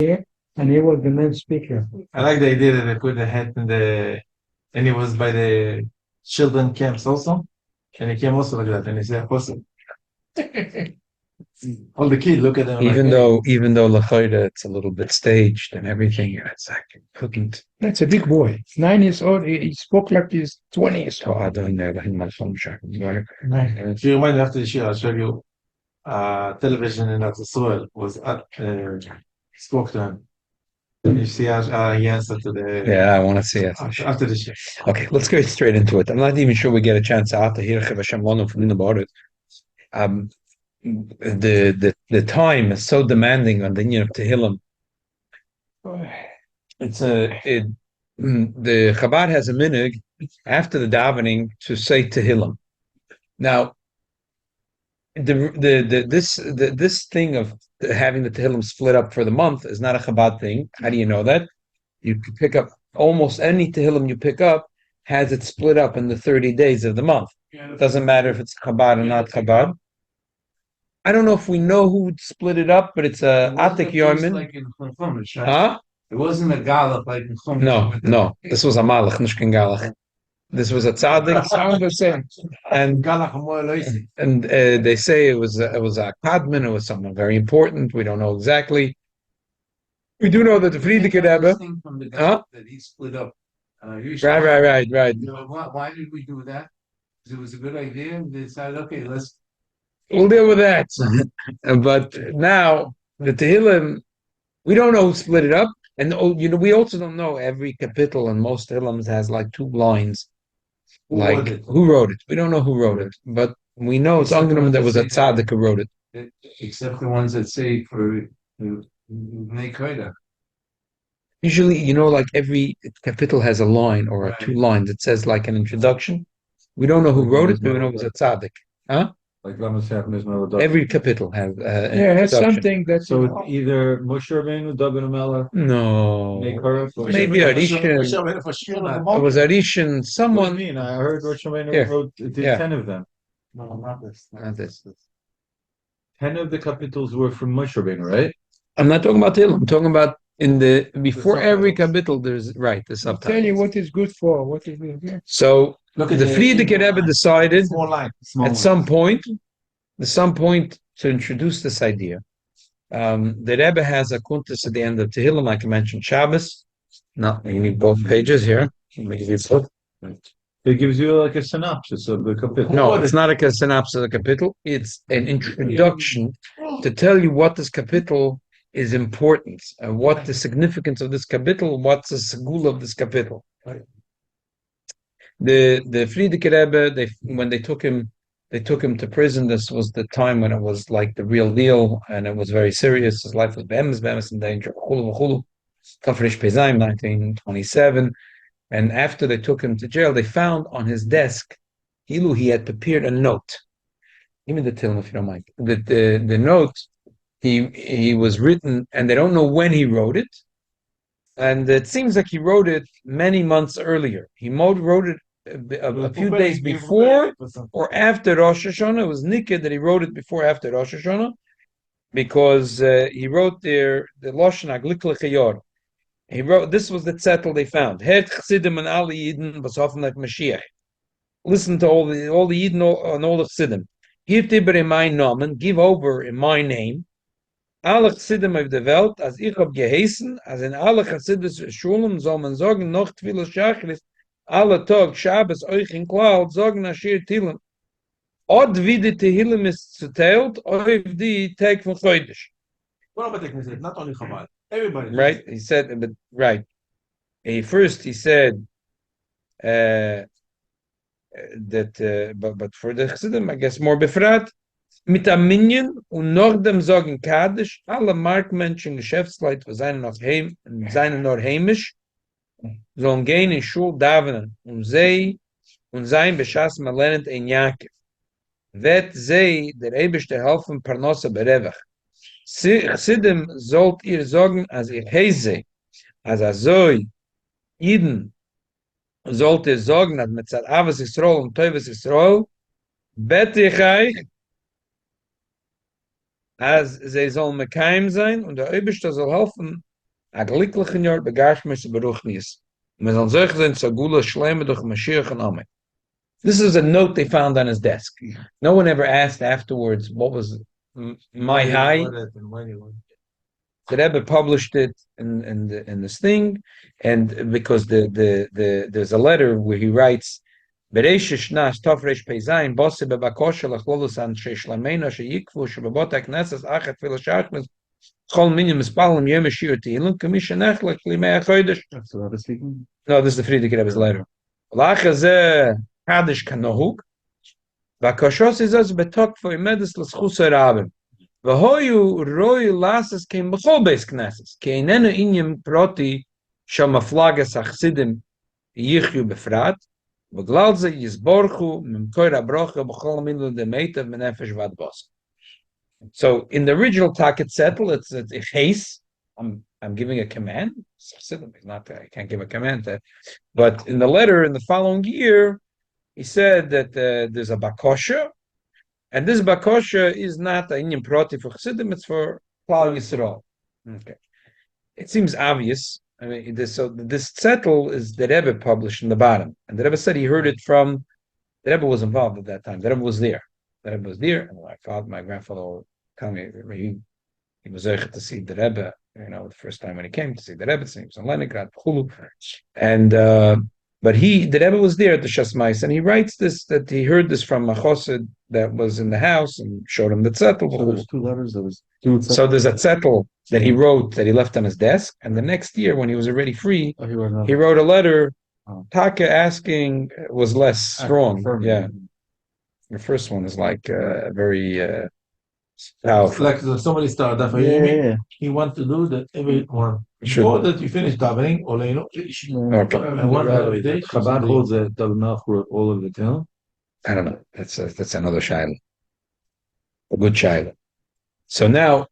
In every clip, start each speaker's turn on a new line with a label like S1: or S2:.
S1: and he was the main speaker.
S2: I like the idea that they put the hat in the, and he was by the children camps also, and he came also like that, and he said, "Awesome." All the kids look at them like,
S3: Even though Lachaida, it's a little bit staged and everything, it's like couldn't.
S1: That's a big boy. 9 years old. He spoke like he's 20 years
S3: Oh,
S1: old.
S3: I don't know.
S1: Right.
S2: if you remind me after the shiur, I'll show you television in Israel was spoke to him. You see how he answered to the
S3: Yeah, I want to see it.
S2: after the shiur.
S3: Okay, let's go straight into it. I'm not even sure we get a chance to hear about it. The time is so demanding on the Indian of Tehillim. The Chabad has a minhag after the davening to say Tehillim. Now, this thing of having the Tehillim split up for the month is not a Chabad thing. How do you know that? You can pick up almost any Tehillim you pick up has it split up in the 30 days of the month. It doesn't matter if it's Chabad or not Chabad. I don't know if we know who split it up, but it's a Atik Yomin.
S2: Like in Chumash, right?
S3: Huh?
S2: It wasn't a Galach like in Chumash.
S3: No. This was a Malach, Nishkin Galach. This was a tzaddik, and they say it was a kadman. It was someone very important. We don't know exactly. We do know that the Frierdiker Rebbe,
S2: that he split up.
S3: right.
S2: You know, why did we do that? Because it was a good idea, and they decided, okay,
S3: we'll deal with that. But now the Tehillim, we don't know who split it up, and we also don't know every capital in most Tehillims has like 2 lines. Who wrote it? We don't know who wrote it, but we know it's Angenom that was a tzaddik who wrote it.
S2: Except the ones that say for Nekoida.
S3: Usually, like every capital has a line or 2 lines. It says like an introduction. We don't know who wrote it, but we know it was a tzaddik. Huh?
S2: Like
S3: every capital has
S1: has something that's
S2: so it's either Moshe Rabbeinu, David Melech.
S3: No, maybe Arishan. It was Arishan. Someone.
S2: What do you mean? I heard Rosh Rabbeinu wrote 10 of them.
S3: No, not this.
S2: 10 of the capitals were from Moshe Rabbeinu, right?
S3: I'm not talking about Tehillim. I'm talking about before every capital. There's the subtitles.
S1: Tell you what is good for what is good. Yeah.
S3: So the Frierdiker Rebbe decided at some point to introduce this idea. The Rebbe has a kuntas at the end of Tehillim, like I mentioned, Shabbos. No, you need both pages here. Let me give you both.
S2: It gives you like a synopsis of the capital.
S3: No, it's not like a synopsis of the capital. It's an introduction to tell you what this capital is important and what the significance of this capital, what's the segula of this capital. The Frierdiker Rebbe, when they took him to prison. This was the time when it was like the real deal, and it was very serious. His life was be'emes in danger. Tafresh Pezaim, 1927. And after they took him to jail, they found on his desk, he had prepared a note. Give me the Tehillim if you don't mind. The note, he was written, and they don't know when he wrote it. And it seems like he wrote it many months earlier. He wrote it a few days before or after Rosh Hashanah. It was Nikah that he wrote it before or after Rosh Hashanah, because he wrote there the Lashon Aglik L'Chayor. He wrote, this was the zettel they found. Het Chassidim and all the Yidden was often like Mashiach. Listen to all the Yidden and all the Chassidim. Give Tiber in my name, give over in my name. Alle Chassidim of the Welt, as ich hab geheißen, as in alle Chassidus Schulen soll man sagen, noch Tfilah Shachris, alle Tag Shabbos euch in Klal sagen Ashir Tehillim. Od wie die Tehillim ist zerteilt, auf die Tag von Kodesh.
S2: What about the not only Chabad? Everybody.
S3: Right? He said, but right. First he said that, but for the Chassidim, I guess more befrat. Mit a Minyan und noch dem Sagen Kaddish, alle Marktmenschen, Geschäftsleit, seien noch heimisch, sollen gehen in Schul davenen und sein beschass malenent ein Yaakov. Wird der Eibischte helfen Parnosse berevach. Chassidim sollt ihr sagen, als ihr heise, als azoi, Iden, sollt ihr sagen, dass mit Zad Avas Yisroel und Teufels Yisroel, bete ich euch, als sie sollen mekaim sein und der Eibischte soll helfen a glücklichen Jahr begashmis beruchnis. Wir sollen solche sein, Sagula Shlema durch Mashiach and Amen. This is a note they found on his desk. No one ever asked afterwards what was my high. The Rebbe published it in this thing, and because there's a letter where he writes, "Bereish shnas tafresh peizayin bosse bebakosha lachlolus an sheishlamena sheyikvu shebabot haknesses achet filashachmes chol minim mispalim yom shiur tihilum kamishanech limei hachodesh."
S2: That's the Rebbe speaking.
S3: No, this is the Friedrich Rebbe's letter. Lachazeh hadish kanohuk v'koshos izos betok for imedus l'schus rabim. V'hoyu roi lasses came b'chol beis knesses ki einenu inyim proti shal maflages achsidim yichyu befrat v'glal ze yizborchu mimkoir abrocha b'chol milu demeitav menefesh vad bos. So in the original Taket Settle, it's a case. I'm giving a command. It's not, I can't give a command. But in the letter in the following year, he said that there's a bakosha, and this bakosha is not an inyan proti for Chassidim, it's for Klal Yisrael. Okay. It seems obvious. I mean, this Settle is the Rebbe published in the bottom. And the Rebbe said he heard it from, the Rebbe was involved at that time. The Rebbe was there. The Rebbe was there, and my grandfather will tell me he was able to see the Rebbe, the first time when he came to see the Rebbe, he was in Leningrad, and but the Rebbe was there at the Shasmais, and he writes this, that he heard this from a chassid that was in the house and showed him the zettel.
S2: So there's two letters.
S3: So there's a zettel that he wrote that he left on his desk, and the next year when he was already free, he wrote a letter. Taka asking was less strong. Yeah, the first one is like very.
S2: It's like somebody started davening. He wants to do that everyone. Before that you finish davening,
S3: okay.
S2: And one day Chabad holds a davenach all of the time.
S3: I don't know. That's another shaila. A good shaila. So now,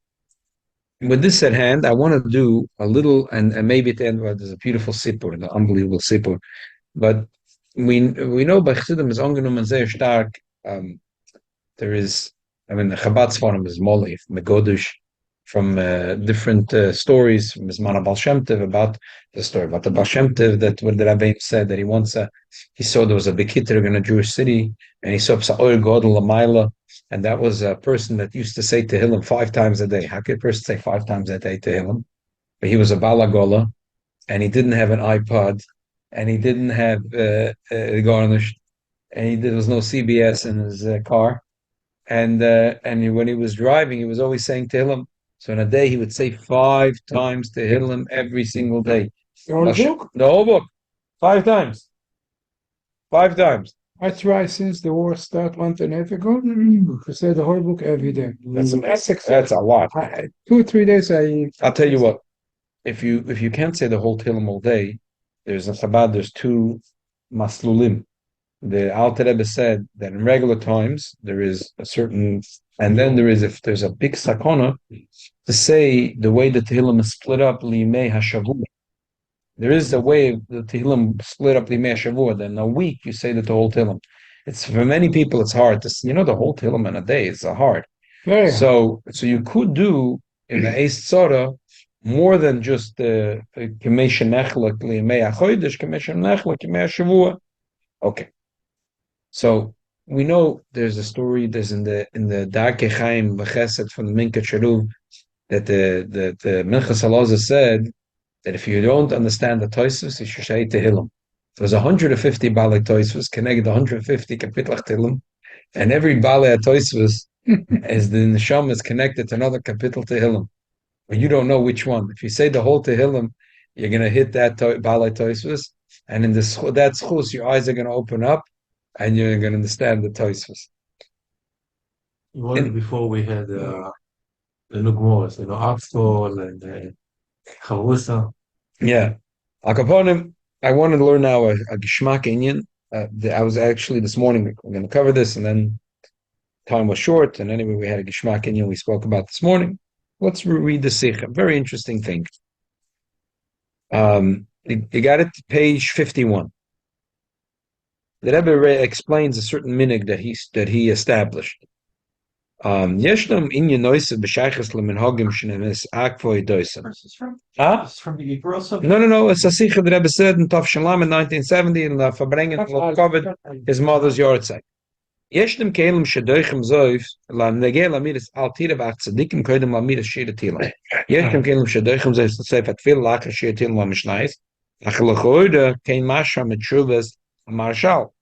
S3: with this at hand, I want to do a little, and maybe at the end there's a beautiful sipur, an unbelievable sipur. But we know by Chassidim is angenommen sehr stark. There is. I mean, the Chabad's forum is Molly, from the Kodesh, from different stories from Zman Baal Shem Tov about the story about the Baal Shem Tov, that what the Rabbeim said that he saw there was a big hitter in a Jewish city, and he saw Psa'or Godel Lamaila, and that was a person that used to say Tehillim 5 times a day. How could a person say 5 times a day Tehillim? But he was a Balagola, and he didn't have an iPod, and he didn't have garnished, and there was no CBS in his car. And when he was driving, he was always saying Tehillim. So in a day, he would say 5 times Tehillim every single day.
S1: The whole book?
S3: The whole book. 5 times. 5 times.
S1: I try since the war started 1.5 years ago to say the whole book every day.
S3: That's a lot.
S1: 2 or 3 days
S3: I'll tell you what. If you can't say the whole Tehillim all day, there's a Chabad, there's 2 maslulim. The Alter Rebbe said that in regular times there is a certain, and then if there's a big sakona, to say the way the Tehillim is split up limei hashavua. There is a way the Tehillim split up limei hashavua. Then a week you say that the whole Tehillim. It's for many people it's hard to the whole Tehillim in a day is hard.
S1: Very
S3: so you could do in the Eis Tzara more than just the Kemei Shenechlek limei hachodesh, Kemei Shenechlek limei hashavua. Okay. So we know there's a story. There's in the Darkei Chaim B'Chesed from the Minkat Sharuv that the Minchas Halaza said that if you don't understand the Tosfos, you should say Tehillim. There's 150 Balei Tosfos connected 150 Kapitlach Tehillim, and every Balei Tosfos as the neshama is connected to another Kapitel Tehillim. But you don't know which one. If you say the whole Tehillim, you're going to hit that Balei Tosfos, and in that schus, your eyes are going to open up. And you're going to understand the Tosfos.
S2: Before we had the Nugmos, Oxford and Chavusa.
S3: Yeah. Akaponim, I wanted to learn now a Gishmak Inyan. I was actually this morning, we're going to cover this, and then time was short, and anyway, we had a Gishmak Inyan we spoke about this morning. Let's read the Sichot. Very interesting thing. You got it, page 51. The Rebbe explains a certain minig that he established. Yeshnam inyan noise b'shaychus leminhagim shnemes akvoy doisem.
S2: This is from the Igros.
S3: No. It's a Sichot the Rebbe said in Tov Shalom in 1970 in the Verbrengen covered his mother's yahrzeit. Yeshnam kelim shedoichem zoif la negel amiris al tira v'ach tzadikim koidem lamiris shir tilam. Yeshnam kelim shedoichem zoif seif atfil lachar shir tilam l'mishnayis. Ach lechoide kein mashra mitzuvas marshal.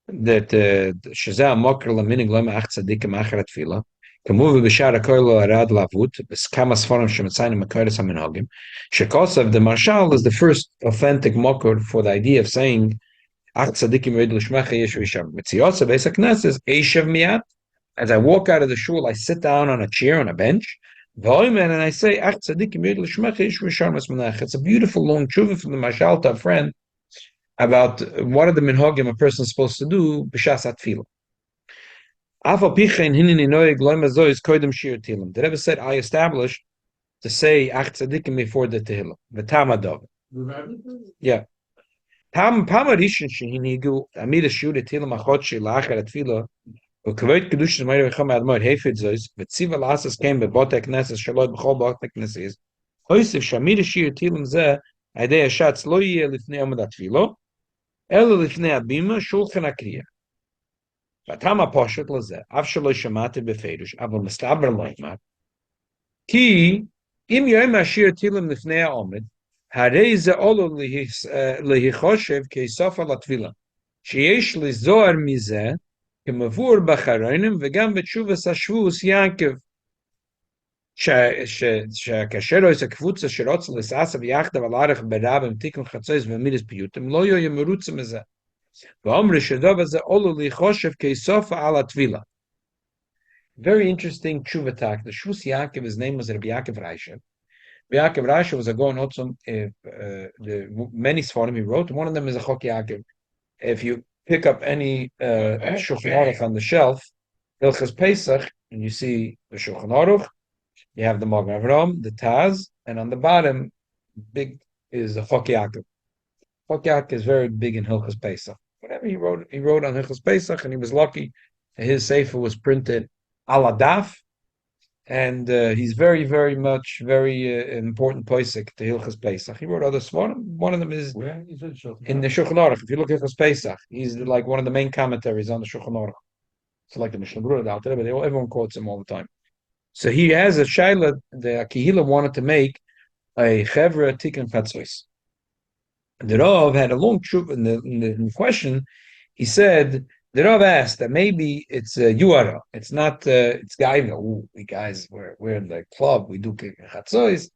S3: That shazah mokr laminig lema ach tzadikim achar atfila. Kamuv b'shara koilo arad lavut b'skama sforim shemitzayim makoris haminhagim. Shekosav the marshal is the first authentic mokr for the idea of saying ach tzadikim reid l'shmecha yesh v'yishav. Mitziyosa b'esak knesses eishav miyat. As I walk out of the shul, I sit down on a chair on a bench. V'oimen and I say ach tzadikim reid l'shmecha yesh v'yishav masmanach. It's a beautiful long tshuva from the marshal to a friend about what are the minhagim a person is supposed to do b'shas atfilah. The Rebbe said, I established to say ach tzadikim before the tehillim. V'tamadov. Yeah. Tam pamarishin shehinigu amir shiur tehillim achot she'lachar atfilah u'kavod kedushas meir v'cham admor hefid zois v'tziva lasas came bebote knesses shaloi b'chol bote knesses hoisiv shamir shiur tehillim zeh adei hashatz lo yeh lifnei amad atfilah elo lifnei abima shulchan akriya. Vatama poshet lazeh av shaloi shamati befeirush aval mistaber loimar ki im yoyim ashir tehillim lifnei ha'omid harei ze olo lehichoshev keisofa latvila sheyesh lizoar mizeh kemavur b'charonim v'gam b'tshuvas hashvus Yankov שכאשר יש הקבוצה שרוצה לסעסב יחדיו על ערך ברבים תיקון חצויס ומידס פיוטים לא יהיו מרוצים מזה ואומרי שדוב הזה עולו לחושב כסופה על הטבילה. Very interesting tshuva talk. The Shvus Yaakov, his name was Rabbi Yaakov Reisha. Rabbi Yaakov Reisha was a Gaon Otzum, many Sfarim he wrote. One of them is a Chok Yaakov. If you pick up any Shulchan Aruch on the shelf, Hilchas Pesach, and you see the Shulchan Aruch, you have the Magen Avraham, the Taz, and on the bottom, big is the Chok Yaakov. Chok Yaakov is very big in Hilchas Pesach. Whatever he wrote on Hilchas Pesach, and he was lucky that his sefer was printed ala daf, and he's very, very much important Pesach to Hilchas Pesach. He wrote other Svarim. One of them is in the Shulchan Aruch. If you look at Hilchas Pesach, he's like one of the main commentaries on the Shulchan Aruch. It's like the Mishnah Berurah out there, but everyone quotes him all the time. So he has a shaila. The Kehila wanted to make a chevra tikkun chatzos. The Rav had a long truth in the question. He said the Rav asked that maybe it's yuara. It's not. It's gaiva. We guys, we're in the club. We do tikkun chatzos.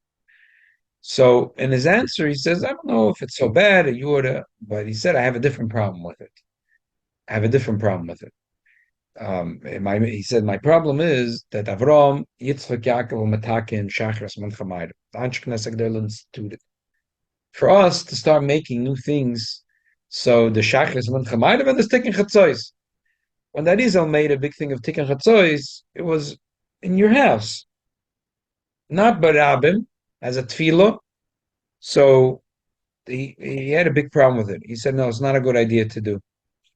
S3: So in his answer, he says, I don't know if it's so bad a yuara, but he said I have a different problem with it. He said, my problem is that Avram, Yitzchak, Yaakov, Matake, and Shachras Manchamayr, the Anshknesek Derl instituted. For us to start making new things, so the Shachras Manchamayr and the Tikkun Chatzos. When that Arizal made a big thing of Tikkun Chatzos, it was in your house, not Barabim, as a tefillah. So he had a big problem with it. He said, no, it's not a good idea to do.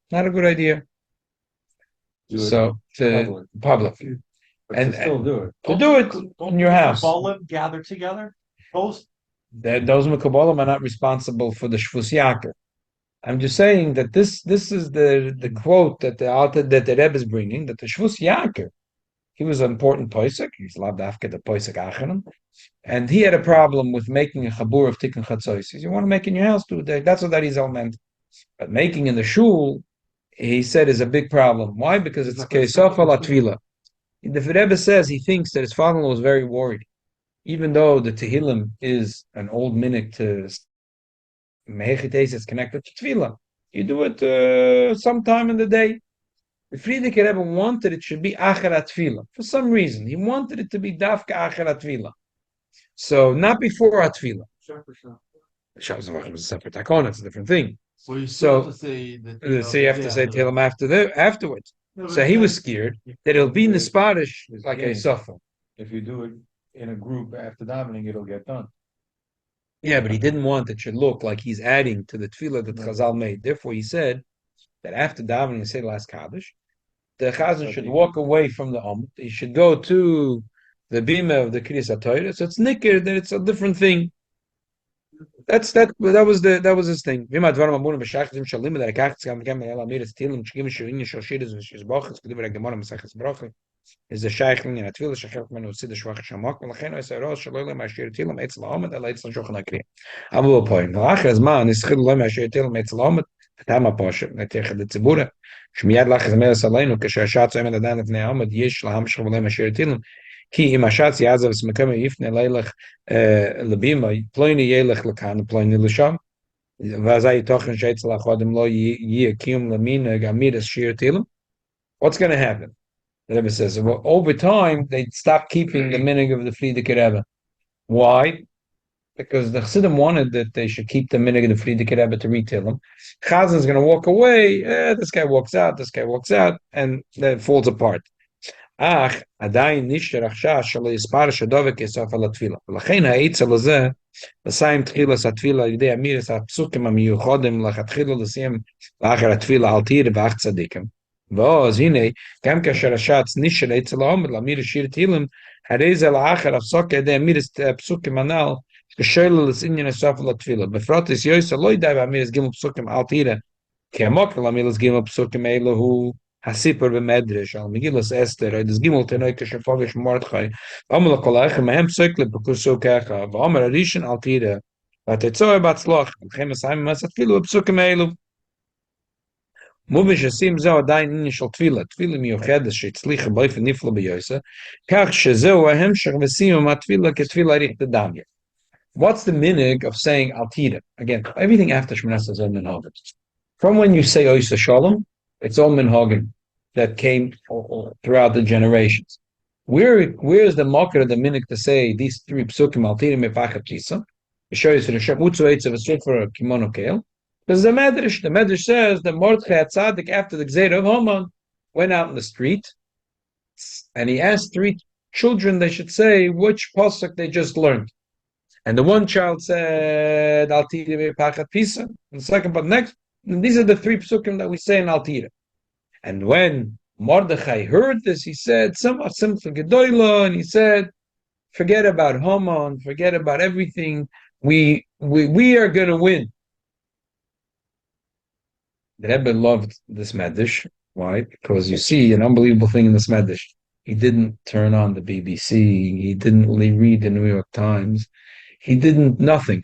S3: Not a good idea. So to public, and
S2: still do it.
S3: To do it in your house.
S2: Gather together. Those
S3: Mekabolim are not responsible for the Shvus Yaakov. I'm just saying that this is the quote that the Rebbe is bringing, that the Shvus Yaakov, he was an important Pesach. He's allowed to after the Pesach Achanim, and he had a problem with making a chabur of Tikkun Chatzos. You want to make in your house, do that. That's what that is all meant. But making in the shul, he said, is a big problem. Why? Because it's Kesofa Latvila. The Rebbe says he thinks that his father-in-law was very worried. Even though the Tehillim is an old minhag to Mehechites, it's connected to Tvila. You do it sometime in the day. The Frierdiker Rebbe wanted it should be Acharat Tvila. For some reason, he wanted it to be Dafka Acharat Tvila. So, not before Atvila. Shabbos was a separate takon, it's a different thing.
S2: So you
S3: So-
S2: have to say that.
S3: So you have to say Tehillim afterwards. So he was scared that it'll be Nisparish like a Sofa.
S1: If you do it in a group after davening, it'll get done.
S3: Yeah, but he didn't want it should look like he's adding to the tefillah that Chazal made. Therefore, he said that after davening, you say last Kaddish, the chazan should walk away from the Amud. He should go to the bima of the Kriyas HaTorah. So it's nikir that it's a different thing. That was his thing. V'ma dvarim amurim b'shachtim shalim that akachs gam gam el amiris tilim shkim shuin shal shiras v'shizbachas k'div gemara mesachas bracha is the shaykhling in atfil shachach menu sid shvach shamak v'lachen es eros shlo le mashir tilim etz la'amad el etz shulchan akri. Avu point. V'achar zman ischil le mashir tilim etz la'amad tama pasha netech the tzibura shmiyad lach zmel salinu k'shashat zemen adan lefnei amad yesh laham shal le mashir tilim. Ki imashatz yazav smekam yifne leilach lebima ployne yelach lekan ployne lesham vazay tochen sheitz lachodim lo yikim lemina gamidas shir tilim. What's going to happen? The Rebbe says, well, over time they stop keeping the minig of the Frierdiker Rebbe. Why? Because the Chassidim wanted that they should keep the minig of the Frierdiker Rebbe to read Tilim. Chazan is going to walk away. This guy walks out. This guy walks out, and then it falls apart. Ach, adayin nishter achshash shalo yispar shadovek yisaf al atfila. L'chein ha'etz al hazeh, l'sayim tchilas atfila yidei amiris ha'psukim ha'miyuchodim l'chatchila l'siyim l'achar atfila al tire v'ach tzadikim. V'oz, hine, gam kasher hashatz nishter eitz al ha'omed l'amiris shir tilim hareze l'achar ha'psok yidei amiris psukim anal k'shoyle l'sinyin yisaf al atfila. Befrotis yoysa lo yidei v'amiris gimel psukim al tire ki amok l'amiris gimel psukim eilahu Hasipur b'medrash al Megillas Esther des Gimel Tenoy Keshefavish Mordechai Amla Kolachem Mehem Psukle B'Kuso Kecha V'Omer Arishin Al Tira V'Tetzoy Batzloch V'Chem Esayim Masatfilu B'Psukim Eilu Mubish Asim Zeo Adayin Inishal Tfila Miyuchedes Shetzlicha B'Oifen Nifla B'Yoyse Kach Shezeo Ahemshach V'Siyum Atfila Ketfila Rich Damya. What's the minig of saying Al Tira? Again, everything after Shmoneh is Min Hogan. From when you say Oysa Shalom, it's all minhagim that came throughout the generations. Where's the market of the minhag to say these three psukim al tirim mepachat tisa? It shows you the shemutzu eitz of a for a kimono kale. Because the Medrash says that Mordechai Tzaddik after the Gzeira of Haman went out in the street and he asked three children they should say which pasuk they just learned. And the one child said al tirim mepachat tisa. And the second, but next. And these are the three psukim that we say in Al Tira. And when Mordechai heard this, he said, somewhat simcha gedoyla, and he said, forget about Haman, forget about everything. We are going to win. The Rebbe loved this medrash. Why? Because you see an unbelievable thing in this medrash. He didn't turn on the BBC. He didn't read the New York Times. He didn't nothing.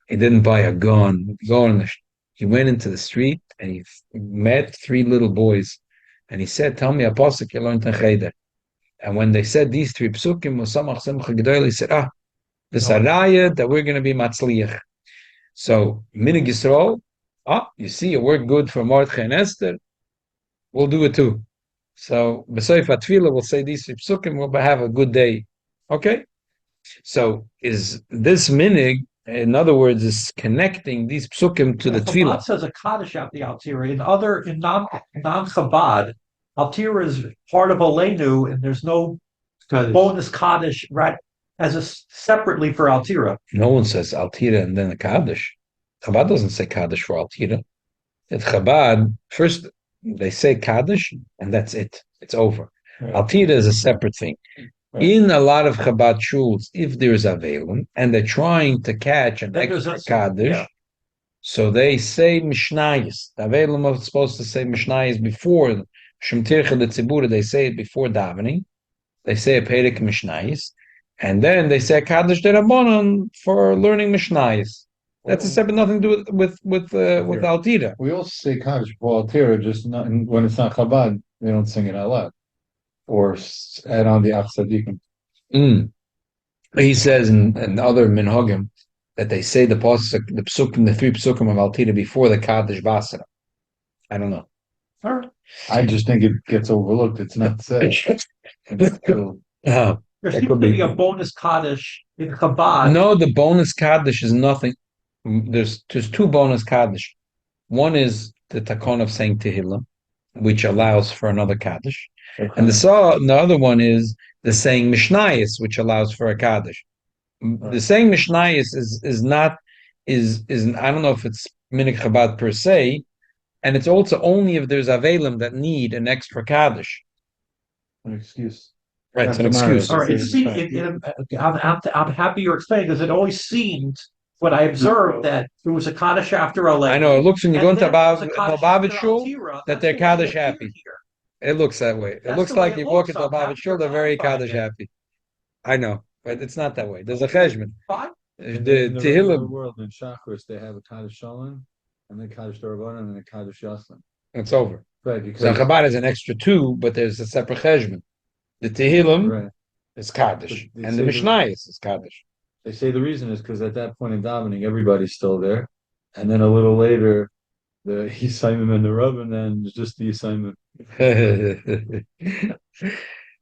S3: He didn't buy a gun. He went into the street and he met three little boys, and he said, "Tell me a pasuk you learned in Cheder." And when they said these three psukim, Musamach Simcha Gedoyel, he said, this araya that we're going to be matzliach. So Minig Yisrael, you see, it worked good for Mordechai and Esther. We'll do it too. So B'Soif HaTfilah will say these three psukim, we'll have a good day. Okay. So is this minig? In other words, is connecting these psukim to the tefillah.
S4: Chabad says a kaddish out the Altira. In non-Chabad, Altira is part of Aleinu, and there's no bonus kaddish right as a separately for Altira.
S3: No one says Altira and then a kaddish. Chabad doesn't say kaddish for Altira. At Chabad, first they say kaddish, and that's it. It's over. Right. Altira is a separate thing. Right. In a lot of Chabad shuls, if there's Avelim, and they're trying to catch an extra Kaddish, so they say Mishnayis. The Avelim are supposed to say Mishnayis before Shem Tircha the Tzibura, they say it before davening. They say a Perek Mishnayis, and then they say Kaddish Derabanan for learning Mishnayis. That's a separate, nothing to do with Altira.
S5: We also say Kaddish for Altira, just not when it's not Chabad, they don't sing it out loud. Or add on the Achsadikim.
S3: He says in other minhagim that they say the pasuk, the psukim, the three psukim of Altira before the Kaddish Basra. I don't know.
S5: I just think it gets overlooked. It's not said.
S4: There seems to be a bonus Kaddish in Chabad.
S3: No, the bonus Kaddish is nothing. There's two bonus Kaddish. One is the takon of saying Tehillim, which allows for another Kaddish. Okay. And the other one is the saying Mishnayis, which allows for a Kaddish. Right. The saying Mishnayis is I don't know if it's Minig Chabad per se, and it's also only if there's Avelim that need an extra Kaddish.
S5: An excuse.
S3: Right, it's an excuse.
S4: All right. I'm happy you're explaining because it always seemed when I observed that there was a Kaddish after Aleinu.
S3: I know, it looks when you go into
S4: Bavit
S3: Shul that they're Kaddish happy. It looks that way. It looks like you walk into a Bavit Shul, they're very Kaddish happy. I know, but it's not that way. There's a cheshbon.
S5: The Tehillim world in Shachris, they have a Kaddish Shalom, and then Kaddish Dorabon, and then a Kaddish Yaslim.
S3: It's over.
S5: Right, because
S3: So Chabad is an extra two, but there's a separate cheshbon. The Tehillim
S5: right.
S3: is Kaddish,
S5: But
S3: and the Mishnayos is Kaddish.
S5: They say the reason is because at that point in davening, everybody's still there, and then a little later, the Yisayim and the Rav, and then just the Yisayim.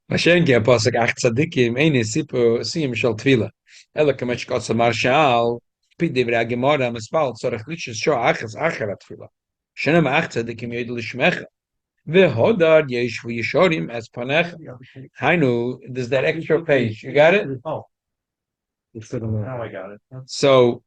S3: Mashenki apostle ach tzadikim eine sipo sim shel tvila. Ela kemesh kotz marshal pid devra gemara mespal tzorach liches sho achas acher tvila. Shena ma ach tzadikim yod lishmech. Ve hodar yesh vu yishorim as panech. Hainu, there's that extra page. You got it?
S4: Oh, now I got it.
S3: So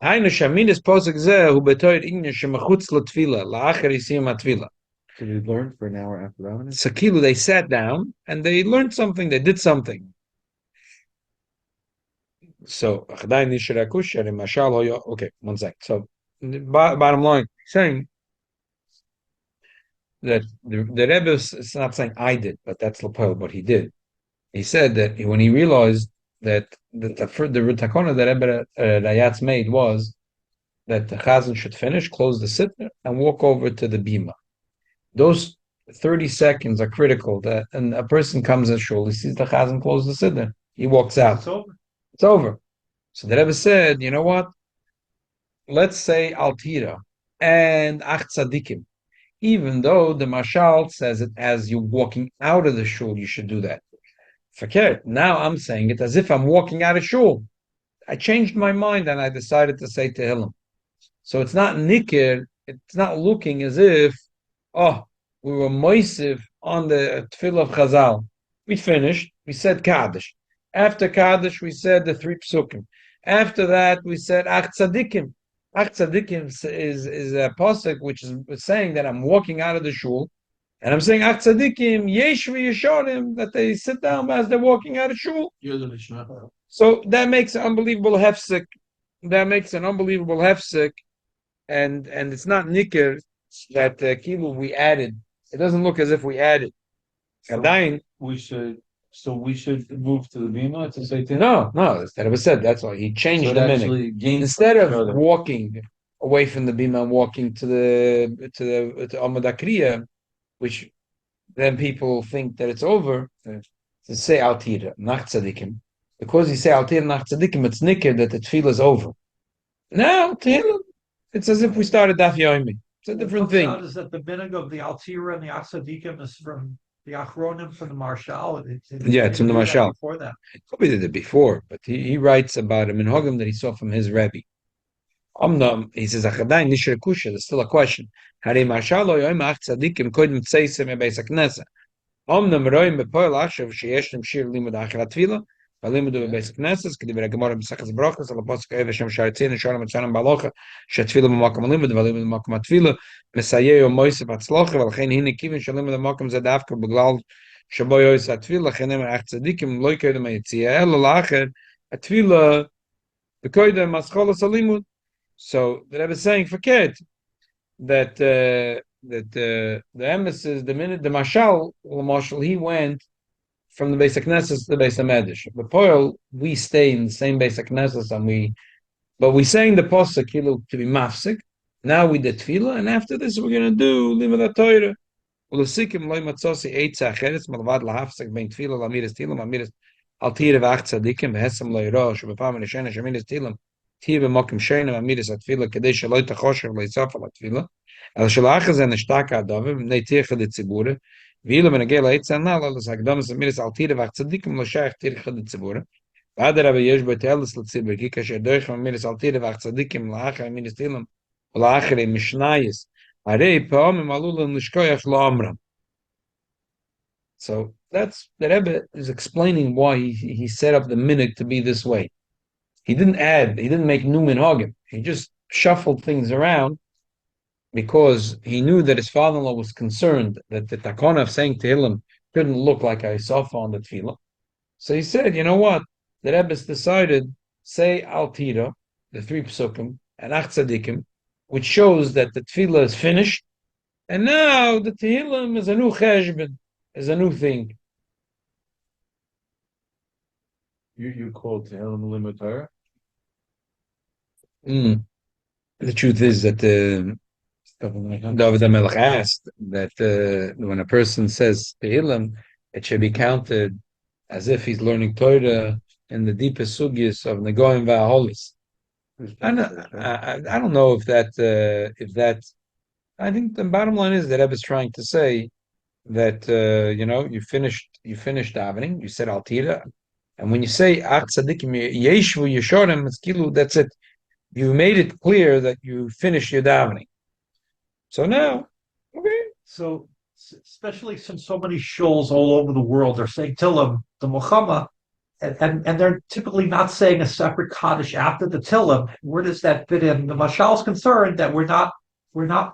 S3: Hainu shaminis posuk zeh hu betoyer inyan shemachutz l'tvila la'acher yisim atvila.
S2: So we learned for an hour after davening.
S3: Sakilu, they sat down and they learned something. They did something. So okay, one sec. So bottom line, saying that the Rebbe is not saying I did, but that's what he did. He said that when he realized that the Takona that Rebbe Rayatz made was that the Chazan should finish, close the sitner, and walk over to the bima. Those 30 seconds are critical. And a person comes at shul, he sees the Chazan close the sitner, he walks out.
S4: It's over.
S3: It's over. So the Rebbe said, you know what? Let's say Altira and Ach Tzadikim. Even though the Mashal says it as you're walking out of the shul, you should do that. Forget. Now I'm saying it as if I'm walking out of shul. I changed my mind and I decided to say Tehillim. So it's not nikir. It's not looking as if, we were moisiv on the tefillah of Chazal. We finished. We said Kaddish. After Kaddish, we said the 3 psukim. After that, we said Ach Tzadikim. Ach Tzadikim is a pasuk which is saying that I'm walking out of the shul, and I'm saying Ach Tzadikim yesh v'yeshorim, that they sit down as they're walking out of shul. So that makes an unbelievable hefsek. And it's not nikir that kilu we added. It doesn't look as if we added.
S5: So we should move to the bima to say Tehillim.
S3: No. Instead of a said, that's why he changed the minute. Instead of walking away from the bima and walking to Amud Akriya, which then people think that it's over, to say Altira, Nach Tzadikim. Because you say Altira, Nach Tzadikim, it's nikir that the tefillah is over. Now, Tehillim, it's as if we started Daf Yomi. It's a different thing.
S4: Is that the minhag of the Altira and the Ach-Tzadikim is from the Achronim from the Marshal?
S3: It's from the Marshal.
S4: Before that,
S3: Probably did it before, but he writes about a minhagim that he saw from his Rebbe. He says, "Achadayin nishar kusha." There's still a question. Harei Marshal lo yoim ach tzadikim kodim tzeisem ebeis haknesa. Omnam roim bepoel achshav sheyeshtem shir limud achar atfila. V'limudu bebeis haknesas k'divrei Gemara b'sachas brachas al pasuk eve shem sharitzin and shalom etzanim balocha shetfila b'makom limud v'limud b'makom atfila mesayeu moisef atzlocha v'alchein hine kivin shalimud b'makom zedavka b'glal shabo yois atfila chenem ach tzadikim lo yikoydem hayitzia elo la'acher atfila b'koydem ascholas alimud. So the Rebbe is saying, forget that the emphasis, the minute the Mashal, he went from the basic Knesset to the basic Medish. The Poil, we stay in the same basic Knesset, but we saying the Posuk to be mafsik. Now we did Tefillah, and after this we're going to do Limud HaTorah. Ulasikim loy matzosi eitza acheres malvad lahafsik bein Tefillah lamiris tilam amiris al tira v'ach tzadikim v'hesam loy rosh v'pam nishena shemiris tilam tir b'mokim sheina amiris atfila kedei shaloi tachosher loisaf al atfila al shalach ze nishtaka adavim v'nei tircha d'tzibura v'ila v'nagei la'etza anal al sagdamas amiris al tira v'ach tzadikim lo shayach tircha d'tzibura v'ad rabbi yesh bo te'elis l'tzibur ki kasher doich amiris al tira v'ach tzadikim la'achar amiris tilam la'achar mishnayis. So that's the Rebbe is explaining why he set up the minhag to be this way. He didn't make new minhagim. He just shuffled things around because he knew that his father-in-law was concerned that the takana of saying Tehillim couldn't look like a sofa on the tefillah. So he said, you know what? The Rebbe decided, say Al Tira, the 3 psukim, and Ach Tzadikim, which shows that the tefillah is finished, and now the Tehillim is a new cheshbon, is a new thing.
S5: You call Tehillim limit Torah?
S3: The truth is that David HaMelech asked that when a person says Tehillim, it should be counted as if he's learning Torah in the deepest sugyas of Negoim V'Aholis. I don't know if that. I think the bottom line is that Rebbe is trying to say that you finished davening, you said Al Tira, and when you say Ach Tzadikim Yeshu Yeshorim, it's kilu, that's it. You made it clear that you finished your davening. So now, okay.
S4: So, especially since so many shuls all over the world are saying Tillim, the Muhammad, and they're typically not saying a separate Kaddish after the Tillim. Where does that fit in? The Mashal is concerned that we're not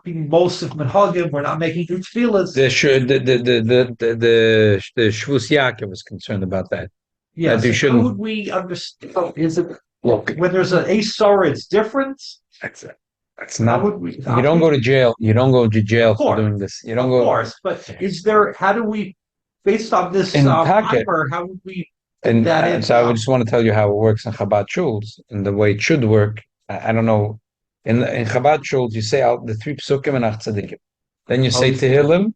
S4: being Mosif Menhagim, we're not making new tefillahs.
S3: The Shvus Yaakov was concerned about that.
S4: Yes.
S3: You shouldn't.
S4: How would we understand? Is it
S3: Look,
S4: when there's an Asar, it's different?
S3: That's not. You don't go to jail. You don't go to jail for doing this. You don't go.
S4: Of course, but is there? How do we, based on this timer, how would we?
S3: And so I just want to tell you how it works in Chabad shuls and the way it should work. I don't know. In Chabad shuls, you say out the 3 psukim and Ach Tzadikim. Then you say Tehillim,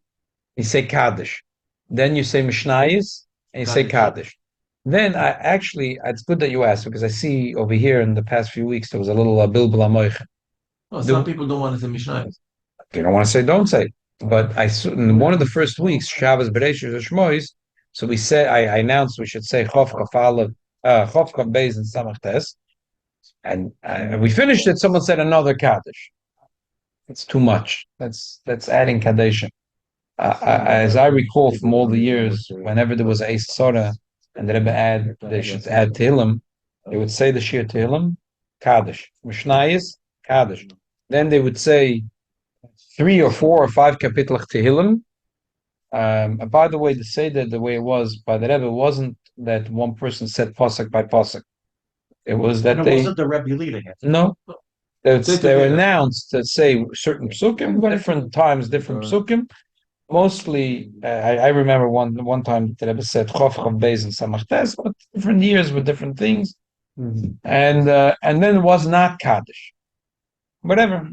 S3: you say Kaddish. Then you say Mishnayis, and you say Kaddish. Then it's good that you asked, because I see over here in the past few weeks there was a little bilbul amoich.
S2: Some people don't want to say Mishnayis.
S3: You don't want to say, don't say. But in one of the first weeks, Shabbos, Bereshit, or Shmois, so I announced we should say Chof Chaf Beis and Samach Tes, and we finished it. Someone said another Kaddish. It's too much. That's adding Kaddish. As I recall from all the years, whenever there was a Sora and the Rebbe they should add Tehillim, they would say the Shir Tehillim, Kaddish, Mishnayis, Kaddish. Then they would say 3 or 4 or 5 kapitel Tehillim. And by the way, to say that the way it was by the Rebbe wasn't that one person said pasuk by pasuk. It was that
S4: it wasn't the Rebbe leading it.
S3: No, they were announced to say certain psukim, different times, different psukim. Mostly, I remember one time the Rebbe said Chof Chav Beis and Samach Tes, but different years with different things, and then it was not Kaddish. Whatever,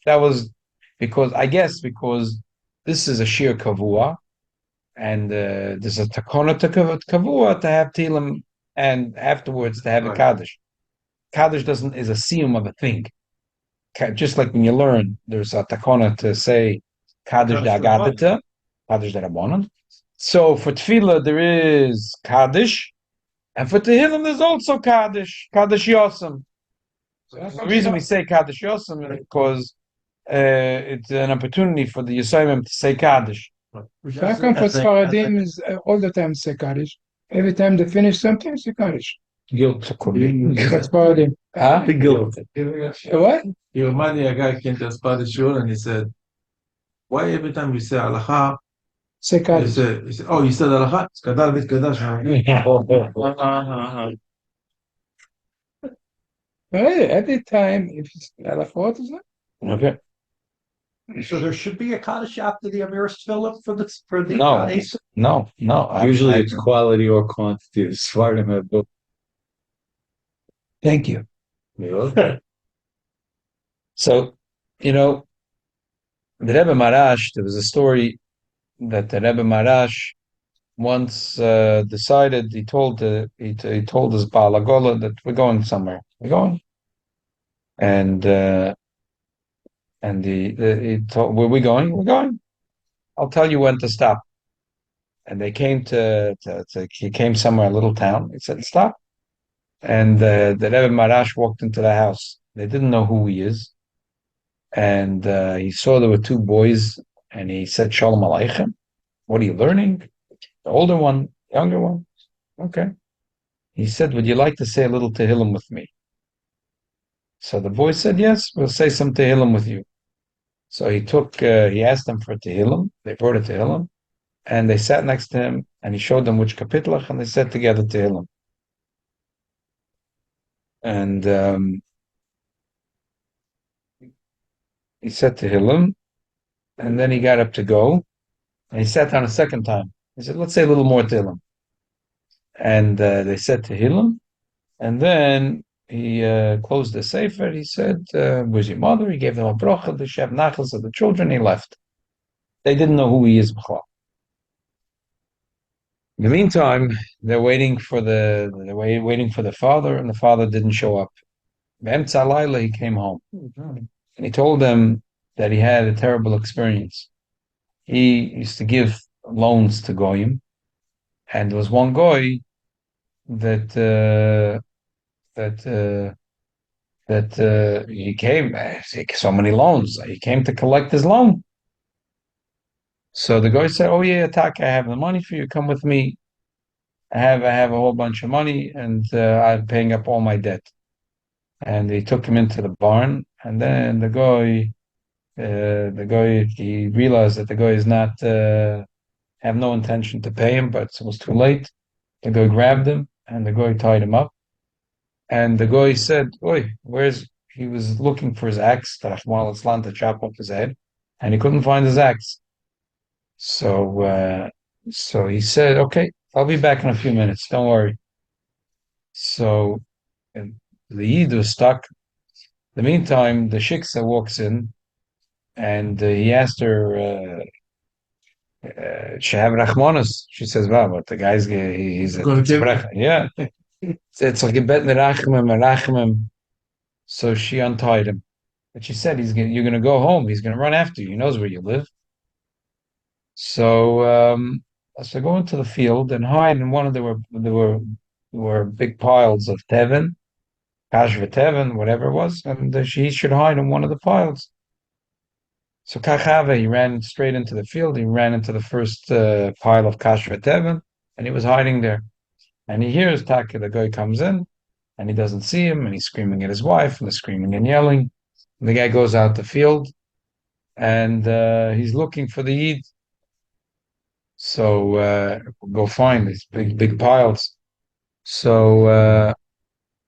S3: that was because this is a shir kavua, and there's a takona to kavua to have Tehillim, and afterwards to have a Kaddish. Kaddish is a siyum of a thing. Just like when you learn, there's a takona to say Kaddish da'agadita, Kaddish da'rabanan. So for tefillah there is Kaddish, and for Tehillim there's also Kaddish Yosem. The reason we say Kaddish Yosem is because it's an opportunity for the Yisraelim to say Kaddish.
S1: How come for Sfaradim is all the time say Kaddish? Every time they finish something, say Kaddish.
S3: Guilt.
S1: That's Sfaradim.
S3: The guilt.
S1: What?
S2: You remind me, a guy came to us by the shul and he said, why every time you say halacha,
S1: Say Kaddish.
S2: he said, oh, you said halacha? It's kadal bit kadash.
S1: Every time, if it's halachot, is it?
S3: Okay.
S4: So there should be a Kaddish after the Amiris Tefillah for the
S3: No.
S5: Usually it's quality or quantity. The Sfardim have both.
S1: Thank you.
S3: So, the Rebbe Marash, there was a story that the Rebbe Marash once decided, he told his Baal Agola that we're going somewhere. We're going. And he told, where are we going? We're going. I'll tell you when to stop. And they came he came somewhere, a little town. He said, stop. And the Rebbe Marash walked into the house. They didn't know who he is. And he saw there were 2 boys, and he said, Shalom Aleichem. What are you learning? The older one, younger one? Okay. He said, would you like to say a little Tehillim with me? So the boy said, yes, we'll say some Tehillim with you. So he asked them for Tehillim. They brought a Tehillim, and they sat next to him, and he showed them which kapitlach, and they said together Tehillim. And he said Tehillim, and then he got up to go, and he sat down a second time. He said, let's say a little more Tehillim. And they said Tehillim, and then he closed the sefer. He said, where's your mother? He gave them a bracha, the Shev Nachas of the children. He left. They didn't know who he is. In the meantime, they're waiting for the father, and the father didn't show up. Be'emtza Laila, he came home, and he told them that he had a terrible experience. He used to give loans to goyim, and there was one goy that he came, so many loans. He came to collect his loan. So the guy said, "Oh yeah, Taka, I have the money for you. Come with me. I have a whole bunch of money, and I'm paying up all my debt." And he took him into the barn, and then the guy, he realized that the guy is not have no intention to pay him, but it was too late. The guy grabbed him, and the guy tied him up. And the guy said, "Oi, he was looking for his axe, to chop off his head, and he couldn't find his axe. So he said, "Okay, I'll be back in a few minutes. Don't worry." So the Yid was stuck. In the meantime, the shiksa walks in, and he asked her, "Shehab Rachmanis." She says, "Wow, but the guy's he's a tzibrecha." Yeah, it's like a bet merachmim. So she untied him, but she said, "You're gonna go home. He's gonna run after you. He knows where you live." So go into the field and hide in one of there were big piles of tevin, kashva tevin, whatever it was, and she should hide in one of the piles. So Kachava, he ran straight into the field. He ran into the first pile of kashva tevin, and he was hiding there. And he hears Taka, the guy comes in, and he doesn't see him, and he's screaming at his wife, and they're screaming and yelling. And the guy goes out the field, and he's looking for the Yid. So go find these big piles. So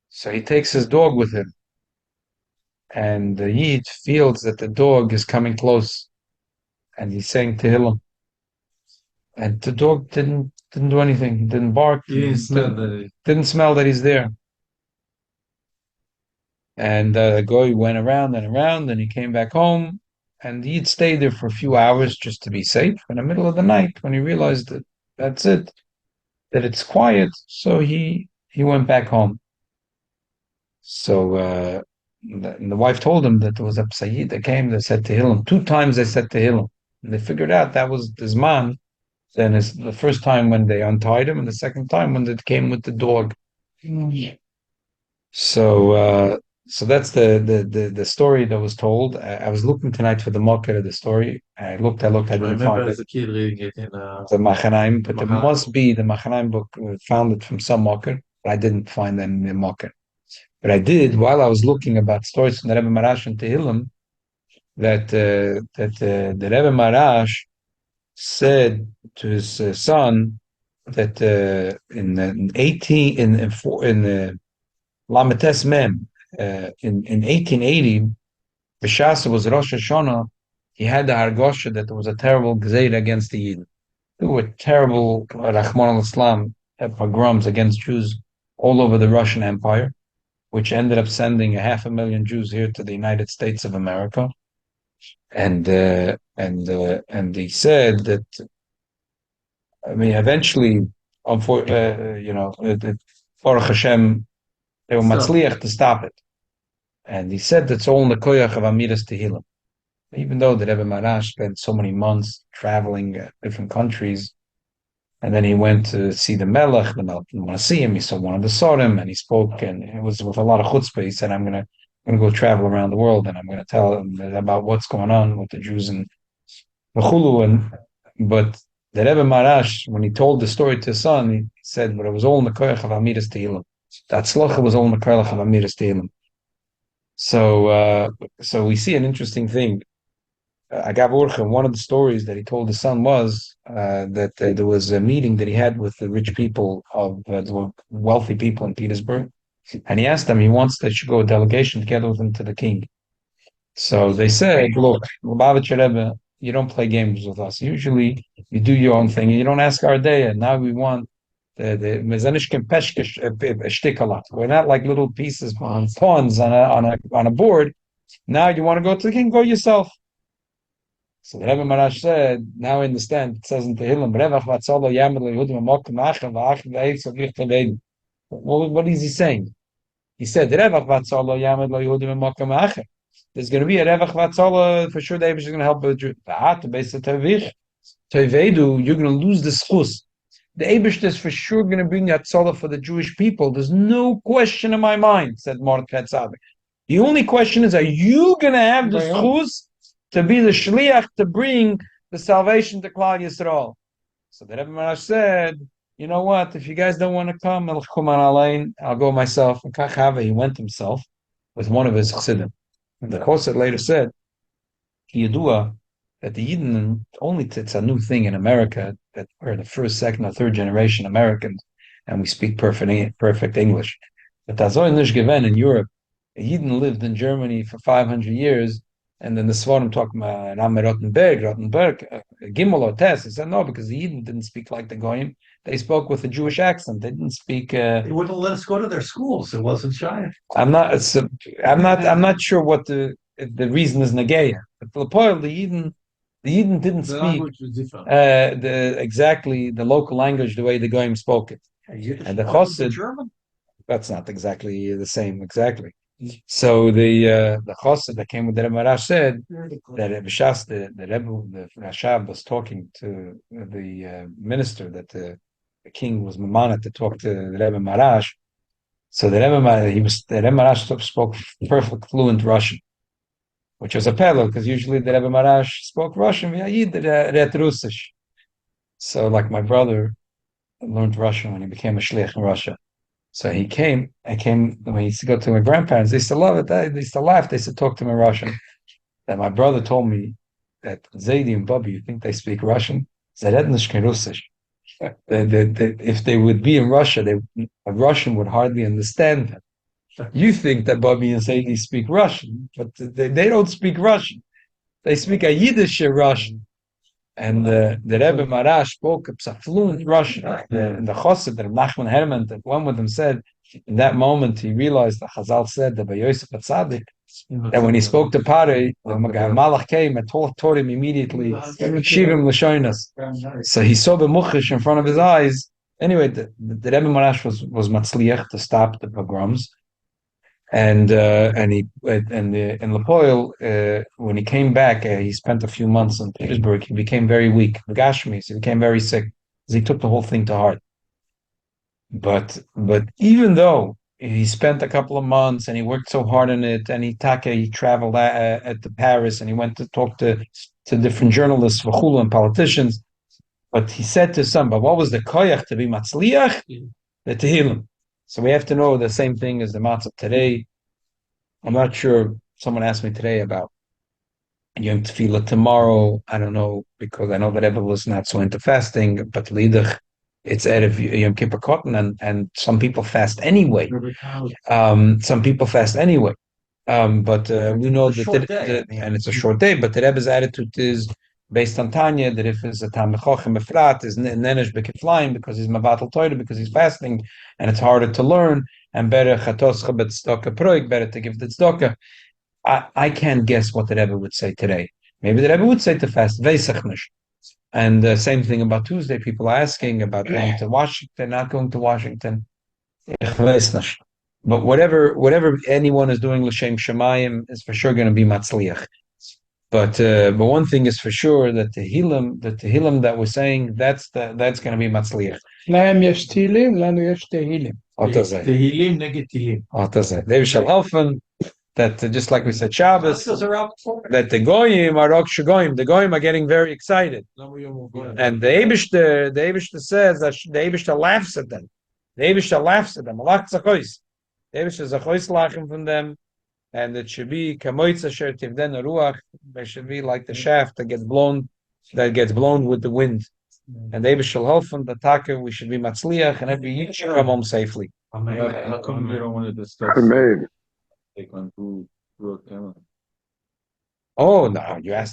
S3: he takes his dog with him, and the Yid feels that the dog is coming close, and he's saying Tehillim, and the dog didn't do anything. He didn't bark.
S2: He
S3: didn't smell that he's there. And the guy went around and around, and he came back home. And he'd stayed there for a few hours just to be safe. In the middle of the night, when he realized that that's it, that it's quiet, so he went back home. So the wife told him that there was a Sayyid that came that said Tehillim. 2 times they said Tehillim. And they figured out that was his man. Then it's the first time when they untied him, and the second time when they came with the dog. So that's the story that was told. I was looking tonight for the market of the story. I looked, I didn't find
S2: as
S3: it.
S2: a kid reading it in
S3: The Machanaim, but it must be the Machanaim book. Found it from some market, but I didn't find them in the market. But I did, while I was looking about stories from the Rebbe Marash and Tehillim, that the Rebbe Marash said to his son that in Lametes Mem, in 1880, B'Shas was Rosh Hashanah, he had the Hargosha that there was a terrible Gzeir against the Yid. There were terrible Rahman al-Islam pogroms against Jews all over the Russian Empire, which ended up sending 500,000 Jews here to the United States of America. And he said that, I mean, eventually, Baruch Hashem, they were matzliach to stop it. And he said that's all in the koyach of Amiras Tehillim. Even though the Rebbe Marash spent so many months traveling different countries, and then he went to see the Melech, the Melech didn't want to see him, he saw one of the Sorim, and he spoke, and it was with a lot of chutzpah. He said, I'm going to go travel around the world, and I'm going to tell them about what's going on with the Jews in Chulu. But the Rebbe Marash, when he told the story to his son, he said, but it was all in the koyach of Amiras Tehillim. That tzlocha was all in the koyach of Amiras Tehillim. So we see an interesting thing Agav Urcha, one of the stories that he told his son was that there was a meeting that he had with the rich people of the wealthy people in Petersburg, and he asked them, he wants that you go a delegation together with him to the king. So they said, look, Lubavitcher Rebbe, you don't play games with us. Usually you do your own thing and you don't ask our day. And now we want we're not like little pieces on pawns on a board. Now you want to go to the king, go yourself. So the Rebbe Marash said, now I understand, it says in Tehillim, what is he saying? He said, there's going to be a Revach Vatzola, for sure the Eibush is going to help the Jew. You're going to lose the schus. The Eibush is for sure going to bring Hatzola for the Jewish people. There's no question in my mind, said Mordechai Tzaddik. The only question is, are you going to have the schus to be the shliach to bring the salvation to Klal Yisrael? So the Rebbe Marash said, you know what, if you guys don't want to come, I'll go myself. And Kachava, he went himself with one of his chassidim. And the Chosed later said, Yidua, that the Yidden, it's a new thing in America, that we're the first, second, or third generation Americans, and we speak perfect English. But Azoy Nish Geven in Europe, a Yidden lived in Germany for 500 years, and then the Svarim talk about Rottenberg, Gimel or Tess. He said no, because the Yidden didn't speak like the Goyim. They spoke with a Jewish accent. They didn't speak.
S4: They wouldn't let us go to their schools. It wasn't shy.
S3: I'm not sure what the reason is Negeya. But the Yidden didn't speak exactly the local language the way the Goyim spoke it. And the Chosed,
S4: German.
S3: That's not exactly the same. Exactly. So the Chosed that came with the Rebbe Marash said that the Rebbe, the Rashab was talking to the minister that the king was mamana to talk to the Rebbe Marash. So the Rebbe Marash spoke perfect fluent Russian, which was a pelo because usually the Rebbe Marash spoke Russian. Red Russisch. So like my brother learned Russian when he became a shliach in Russia. So I came when he used to go to my grandparents. They used to love it. They used to laugh. They used to talk to me in Russian. That my brother told me that Zaidi and Bobby, you think they speak Russian? If they would be in Russia, a Russian would hardly understand them. You think that Bobby and Zaidi speak Russian, but they don't speak Russian. They speak a Yiddish Russian. And the Rebbe Marash spoke a fluent Russian. The Chosed, the Nachman Herman, that one with them said, in that moment he realized that Chazal said that by Yosef HaTzadik, that when he spoke to Pare, the Malach came and taught him immediately Shivim Lashonas. So he saw the Muchish in front of his eyes. Anyway, the Rebbe Marash was Matzliach to stop the pogroms. And in Lepoil, when he came back, he spent a few months in Petersburg. He became very weak. Gashmi, so he became very sick. He took the whole thing to heart. But even though he spent a couple of months and he worked so hard on it, and he traveled to Paris and he went to talk to different journalists, v'chulu, and politicians. But he said to his son, but what was the koyach to be matzliach? The Tehillim. So we have to know the same thing as the matzah today. I'm not sure. Someone asked me today about Yom Tefillah tomorrow. I don't know, because I know that Rebbe was not so into fasting, but Lidach, it's Erev Yom Kippur Cotton, and some people fast anyway. But we know that and it's a short day, but the Rebbe's attitude is based on Tanya, that if it's a Tam Chochem Efrat, is Nenesh Bekiflayim, because he's Mabatal Torah, because he's fasting, and it's harder to learn, and better Chatoscha Betzdoka Proik, better to give the Tzdoka. I can't guess what the Rebbe would say today. Maybe the Rebbe would say to fast, Veisach Nish. And the same thing about Tuesday. People are asking about going to Washington, not going to Washington. But whatever anyone is doing L'Shem Shemayim is for sure going to be Matzliach. But one thing is for sure, that the Tehillim that we're saying, that's going to be Matzliach.
S1: להם יש תהילים, לנו יש תהילים.
S4: Tehillim neged Tehillim.
S3: They shall helfen that just like we said Shabbos, that the Goyim are Rok Shagoyim. The Goyim are getting very excited. And the Eibishter says that the Eibishter laughs at them. The Eibishter laughs at them. Allah Zachois. The Eibishter Zachois lachim from them. and it should be kamoitza sher tivden ruach. It should be like the shaft that gets blown with the wind. And they shall help the taka. We should be matzliach, and every year should come home safely.
S5: How come you don't want to discuss
S6: Amen.
S5: like on who wrote Cameron?
S3: Oh no, you asked.